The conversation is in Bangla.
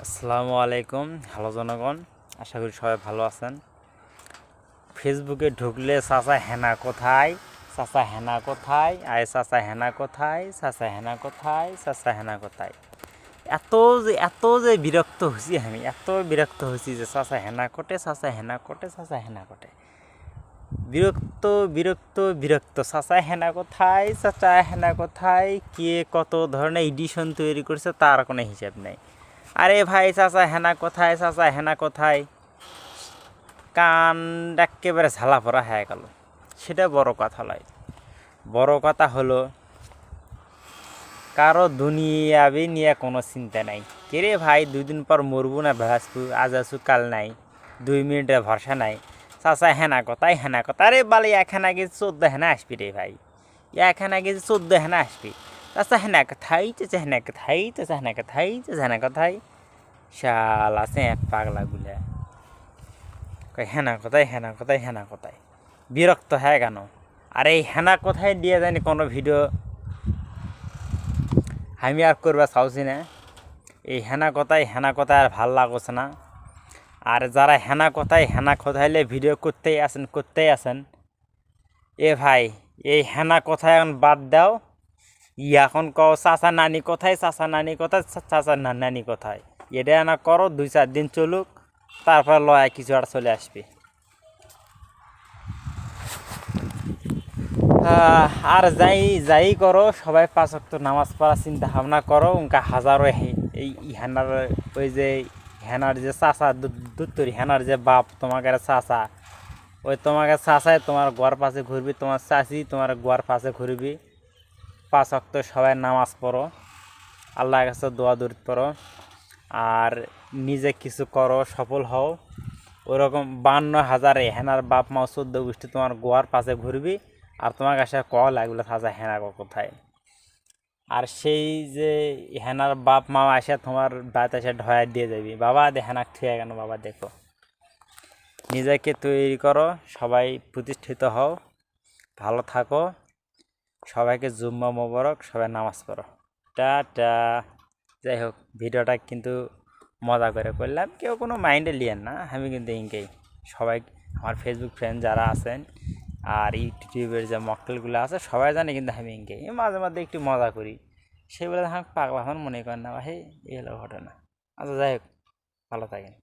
আসসালামু আলাইকুম। হ্যালো জনগণ, আশা করি সবাই ভালো আছেন। ফেসবুকে ঢুকলে চাচা হেনা কোথায়, চাচা হেনা কোথায়, আয় চাচা হেনা কোথায়, চাচা হেনা কোথায়, চাচা হেনা কোথায়, এত যে বিরক্ত হয়েছি, আমি এত বিরক্ত হয়েছি যে চাচা হেনা কোটে, চাচা হেনা কোটে, চাচা হেনা কোটে, বিরক্ত বিরক্ত বিরক্ত। চাচা হেনা কোথায়, চাচা হেনা কোথায়, কে কত ধরনের এডিশন তৈরি করছে তার কোনো হিসাব নেই। আরে ভাই, চাচা হেনা কোথায়, চাচা হেনা কোথায়, কান একেবারে ঝালা পড়া হয়ে গেল। সেটা বড় কথা নয়। বড় কথা হলো কারো দুনিয়াবি নিয়ে কোনো চিন্তা নাই। কে রে ভাই, 2 দিন পর মরবো না ভাসবো, আজ আসু কাল নাই, 2 মিনিটের ভরসা নাই। চাচা হেনা কোথায়, হেনা কোথায়, আরে বালি এক হেনা গেছি 14 হেনা আসবি রে ভাই, এক হেনা গেছি 14 হেনা আসবি। চাচা হেনা কোথায়, চাচা হেনা কোথায়, চাচা হেনা কোথায়, চাচা হেনা কোথায়, শাল আছে পাগলা গুলা। হেনা কোথায়, হেনা কোথায়, হেনা কোথায়, বিরক্ত হয়ে কেন? আর এই হেনা কোথায় দিয়ে জানি কোনো ভিডিও আমি আর করবা চাওছি না। এই হেনা কোথায় আর ভাল লাগছে না। আর যারা হেনা কোথাইলে ভিডিও করতেই আছেন, এ ভাই, এই হেনা কোথায় এখন বাদ দাও। এখন কও চাচা নানি কোথায়, চাচা নানি কোথায়, চাচা নানি কোথায়, এটা না করো, 2-4 দিন চলুক, তারপর লয় কিছু আর চলে আসবে। আর যাই করো, সবাই 5 ওয়াক্ত নামাজ পড়ার চিন্তা ভাবনা করো। উনকা হাজারো এই হেনার, ওই যে হেনার যে চাচা দুত্তরি হেনার যে বাপ, তোমাকে চাচা, ওই তোমাকে চাচাই তোমার গোয়ার পাশে ঘুরবি, তোমার চাচি তোমার গোয়ার পাশে ঘুরবি। 5 ওয়াক্ত সবাই নামাজ পড়ো, আল্লাহর কাছে দোয়া দূর করো, আর নিজে কিছু করো, সফল হও। ওরকম 52,000 হেনার বাপ মা 14 গোষ্ঠী তোমার গোয়ার পাশে ঘুরবি, আর তোমার কাছে কল এগুলো থাকা হেনা কোথায়। আর সেই যে হেনার বাপ মা আসে তোমার বাড়িতে এসে ঢয়া দিয়ে যাবি, বাবা দে হেনা ঠিক কেন, বাবা দেখো। নিজেকে তৈরি করো, সবাই প্রতিষ্ঠিত হও, ভালো থাকো, সবাইকে জুম্মা মোবারক, সবাই নামাজ পড়ো, টাটা। যাই হোক, ভিডিওটা কিন্তু মজা করে করলাম, কেউ কোনো মাইন্ডে লিয়েন না। আমি কিন্তু ইনকেই সবাই, আমার ফেসবুক ফ্রেন্ড যারা আছেন আর ইউটিউবের যে মক্কেলগুলো আছে, সবাই জানে কিন্তু আমি ইনকেই মাঝে মাঝে একটু মজা করি। সেগুলো পাগলা এখন মনে করেন না ভাই, এই হলো ঘটনা। আচ্ছা যাই হোক, ভালো থাকেন।